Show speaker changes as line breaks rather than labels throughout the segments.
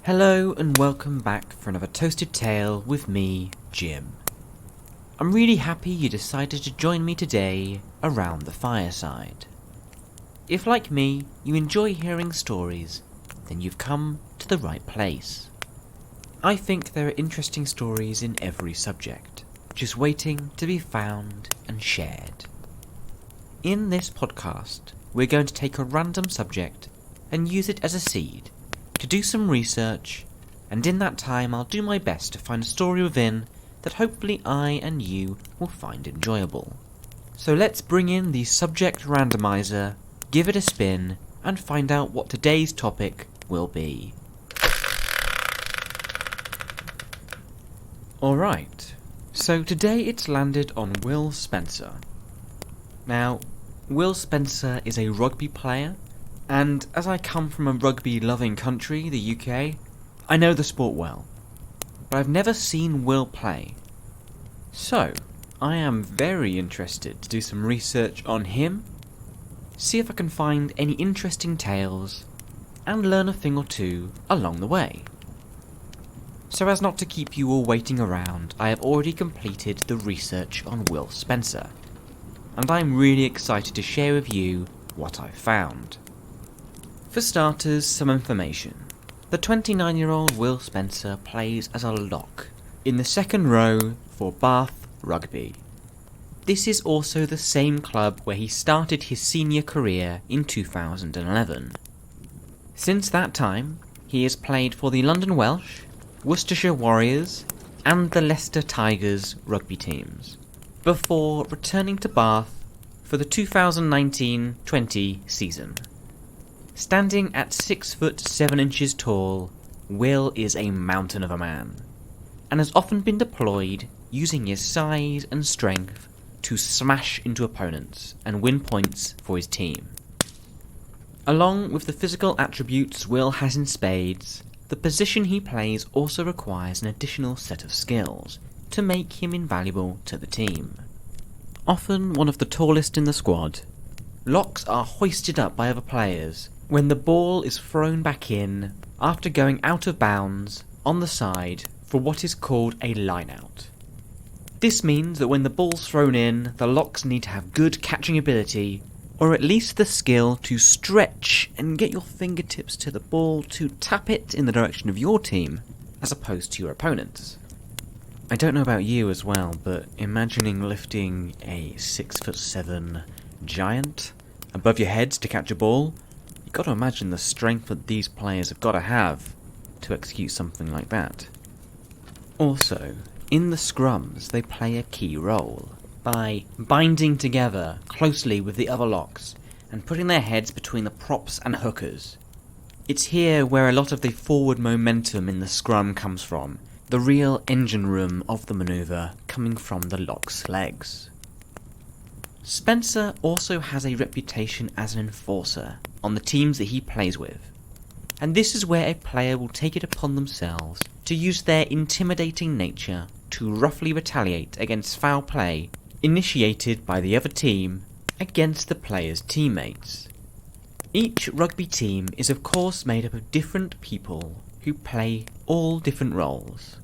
Hello and welcome back for another Toasted Tale with me, Jim. I'm really happy you decided to join me today around the fireside. If like me, you enjoy hearing stories, then you've come to the right place. I think there are interesting stories in every subject, just waiting to be found and shared. In this podcast, we're going to take a random subject and use it as a seed to do some research, and in that time I'll do my best to find a story within that hopefully I and you will find enjoyable. So let's bring in the subject randomizer, give it a spin, and find out what today's topic will be. Alright, so today it's landed on Will Spencer. Now, Will Spencer is a rugby player, and as I come from a rugby-loving country, the UK, I know the sport well, but I've never seen Will play. So, I am very interested to do some research on him, see if I can find any interesting tales, and learn a thing or two along the way. So as not to keep you all waiting around, I have already completed the research on Will Spencer, and I'm really excited to share with you what I've found. For starters, some information. The 29-year-old Will Spencer plays as a lock in the second row for Bath Rugby. This is also the same club where he started his senior career in 2011. Since that time, he has played for the London Welsh, Worcestershire Warriors, and the Leicester Tigers rugby teams, before returning to Bath for the 2019-20 season. Standing at 6 foot 7 inches tall, Will is a mountain of a man, and has often been deployed using his size and strength to smash into opponents and win points for his team. Along with the physical attributes Will has in spades, the position he plays also requires an additional set of skills to make him invaluable to the team. Often one of the tallest in the squad, locks are hoisted up by other players when the ball is thrown back in after going out of bounds on the side for what is called a line-out. This means that when the ball's thrown in, the locks need to have good catching ability, or at least the skill to stretch and get your fingertips to the ball to tap it in the direction of your team, as opposed to your opponent's. I don't know about you as well, but imagining lifting a 6'7" giant above your heads to catch a ball, you've got to imagine the strength that these players have got to have to execute something like that. Also, in the scrums they play a key role by binding together closely with the other locks and putting their heads between the props and hookers. It's here where a lot of the forward momentum in the scrum comes from, the real engine room of the manoeuvre coming from the lock's legs. Spencer also has a reputation as an enforcer on the teams that he plays with, and this is where a player will take it upon themselves to use their intimidating nature to roughly retaliate against foul play initiated by the other team against the player's teammates. Each rugby team is of course made up of different people who play all different roles.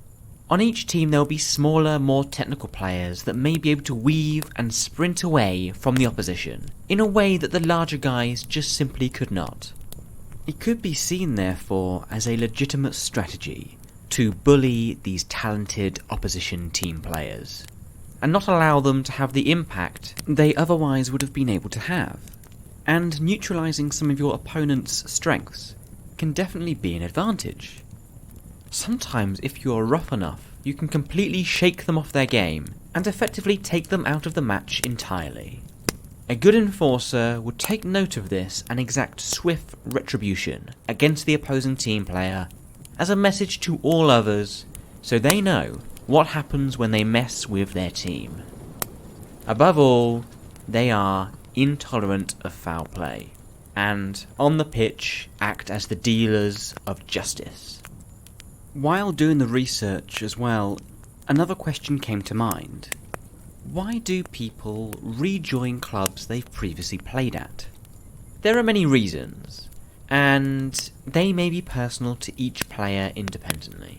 On each team there will be smaller, more technical players that may be able to weave and sprint away from the opposition in a way that the larger guys just simply could not. It could be seen therefore as a legitimate strategy to bully these talented opposition team players, and not allow them to have the impact they otherwise would have been able to have. And neutralising some of your opponent's strengths can definitely be an advantage. Sometimes if you're rough enough, you can completely shake them off their game and effectively take them out of the match entirely. A good enforcer would take note of this and exact swift retribution against the opposing team player as a message to all others so they know what happens when they mess with their team. Above all, they are intolerant of foul play, and on the pitch act as the dealers of justice. While doing the research as well, another question came to mind. Why do people rejoin clubs they've previously played at? There are many reasons, and they may be personal to each player independently.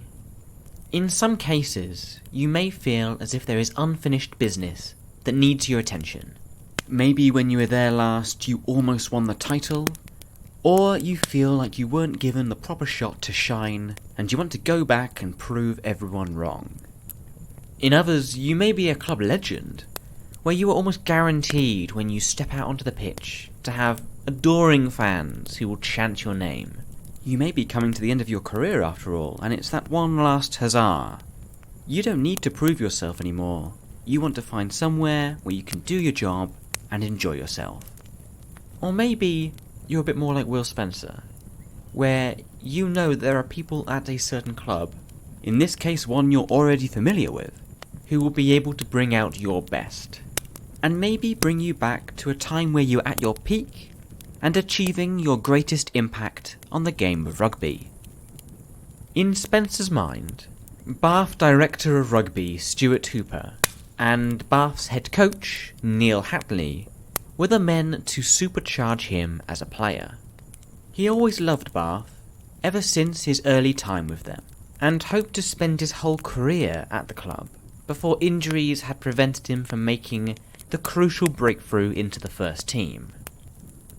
In some cases, you may feel as if there is unfinished business that needs your attention. Maybe when you were there last, you almost won the title, or you feel like you weren't given the proper shot to shine, and you want to go back and prove everyone wrong. In others, you may be a club legend, where you are almost guaranteed when you step out onto the pitch to have adoring fans who will chant your name. You may be coming to the end of your career after all, and it's that one last huzzah. You don't need to prove yourself anymore. You want to find somewhere where you can do your job and enjoy yourself. Or maybe you're a bit more like Will Spencer, where you know that there are people at a certain club, in this case one you're already familiar with, who will be able to bring out your best, and maybe bring you back to a time where you're at your peak and achieving your greatest impact on the game of rugby. In Spencer's mind, Bath Director of Rugby Stuart Hooper and Bath's head coach Neil Hatley were the men to supercharge him as a player. He always loved Bath, ever since his early time with them, and hoped to spend his whole career at the club, before injuries had prevented him from making the crucial breakthrough into the first team.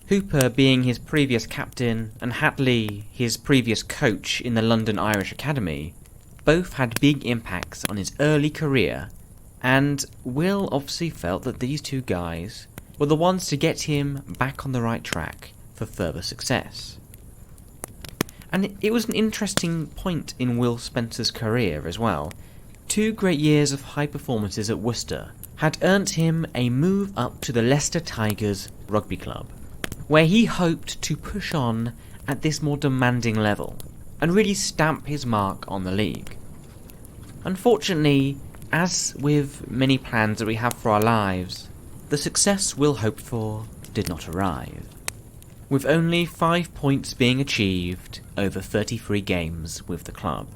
Hooper being his previous captain and Hatley his previous coach in the London Irish Academy, both had big impacts on his early career, and Will obviously felt that these two guys were the ones to get him back on the right track for further success. And it was an interesting point in Will Spencer's career as well. 2 great years of high performances at Worcester had earned him a move up to the Leicester Tigers rugby club, where he hoped to push on at this more demanding level and really stamp his mark on the league. Unfortunately, as with many plans that we have for our lives, the success Will hoped for did not arrive, with only 5 points being achieved over 33 games with the club.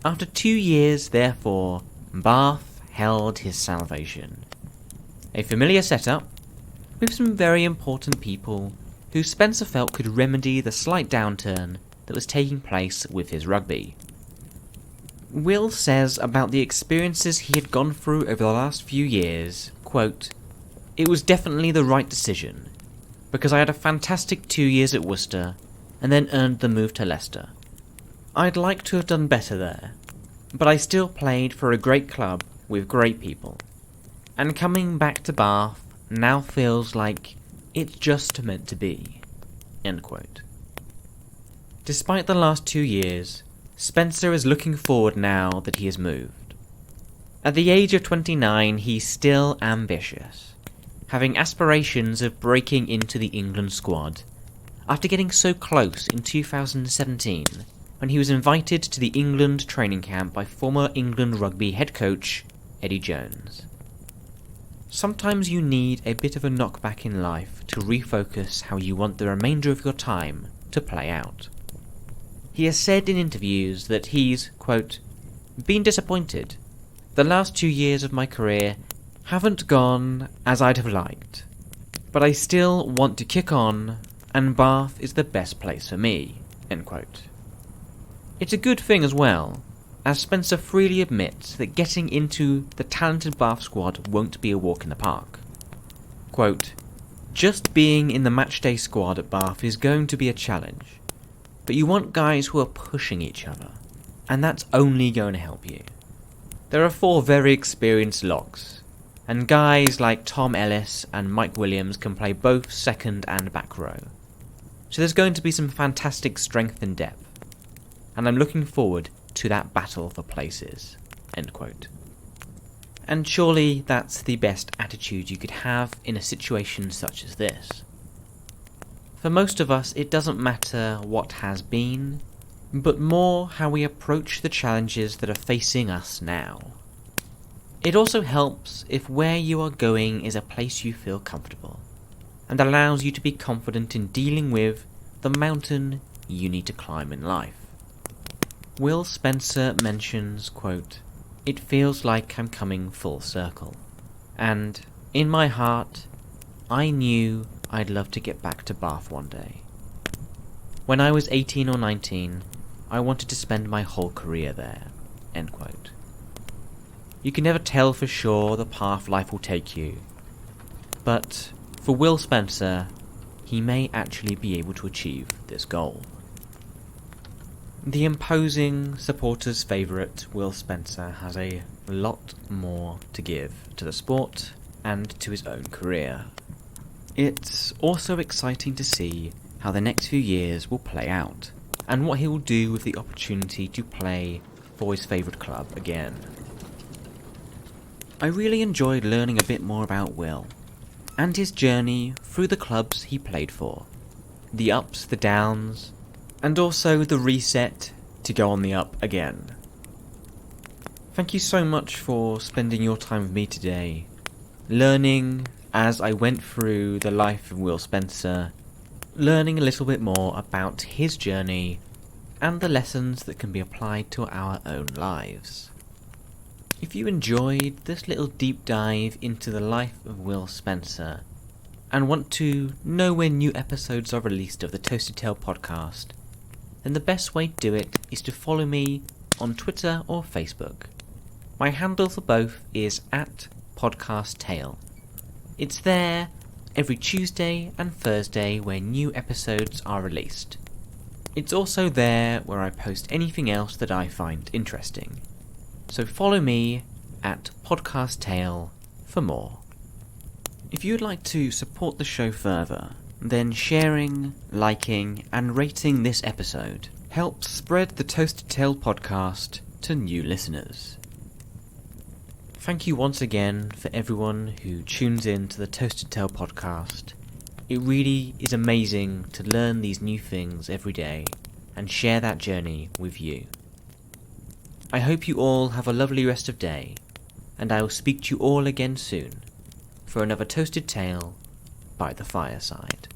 After 2 years, therefore, Bath held his salvation. A familiar setup, with some very important people who Spencer felt could remedy the slight downturn that was taking place with his rugby. Will says about the experiences he had gone through over the last few years, quote, "It was definitely the right decision, because I had a fantastic 2 years at Worcester, and then earned the move to Leicester. I'd like to have done better there, but I still played for a great club with great people, and coming back to Bath now feels like it's just meant to be." End quote. Despite the last 2 years, Spencer is looking forward now that he has moved. At the age of 29, he's still ambitious, having aspirations of breaking into the England squad, after getting so close in 2017 when he was invited to the England training camp by former England rugby head coach Eddie Jones. Sometimes you need a bit of a knockback in life to refocus how you want the remainder of your time to play out. He has said in interviews that he's, quote, "been disappointed. The last 2 years of my career haven't gone as I'd have liked, but I still want to kick on, and Bath is the best place for me." End quote. It's a good thing as well, as Spencer freely admits that getting into the talented Bath squad won't be a walk in the park. Quote, "Just being in the matchday squad at Bath is going to be a challenge, but you want guys who are pushing each other, and that's only going to help you. There are 4 very experienced locks, and guys like Tom Ellis and Mike Williams can play both second and back row. So there's going to be some fantastic strength and depth, and I'm looking forward to that battle for places." End quote. And surely that's the best attitude you could have in a situation such as this. For most of us, it doesn't matter what has been, but more how we approach the challenges that are facing us now. It also helps if where you are going is a place you feel comfortable, and allows you to be confident in dealing with the mountain you need to climb in life. Will Spencer mentions, quote, "It feels like I'm coming full circle, and, in my heart, I knew I'd love to get back to Bath one day. When I was 18 or 19, I wanted to spend my whole career there." End quote. You can never tell for sure the path life will take you, but for Will Spencer, he may actually be able to achieve this goal. The imposing supporters' favourite, Will Spencer, has a lot more to give to the sport and to his own career. It's also exciting to see how the next few years will play out, and what he will do with the opportunity to play for his favourite club again. I really enjoyed learning a bit more about Will, and his journey through the clubs he played for. The ups, the downs, and also the reset to go on the up again. Thank you so much for spending your time with me today, learning as I went through the life of Will Spencer, learning a little bit more about his journey and the lessons that can be applied to our own lives. If you enjoyed this little deep dive into the life of Will Spencer and want to know when new episodes are released of the Toasted Tale podcast, then the best way to do it is to follow me on Twitter or Facebook. My handle for both is @podcasttale. It's there every Tuesday and Thursday when new episodes are released. It's also there where I post anything else that I find interesting. So follow me @podcasttale for more. If you'd like to support the show further, then sharing, liking, and rating this episode helps spread the Toasted Tale podcast to new listeners. Thank you once again for everyone who tunes in to the Toasted Tale podcast. It really is amazing to learn these new things every day and share that journey with you. I hope you all have a lovely rest of day, and I will speak to you all again soon for another Toasted Tale by the fireside.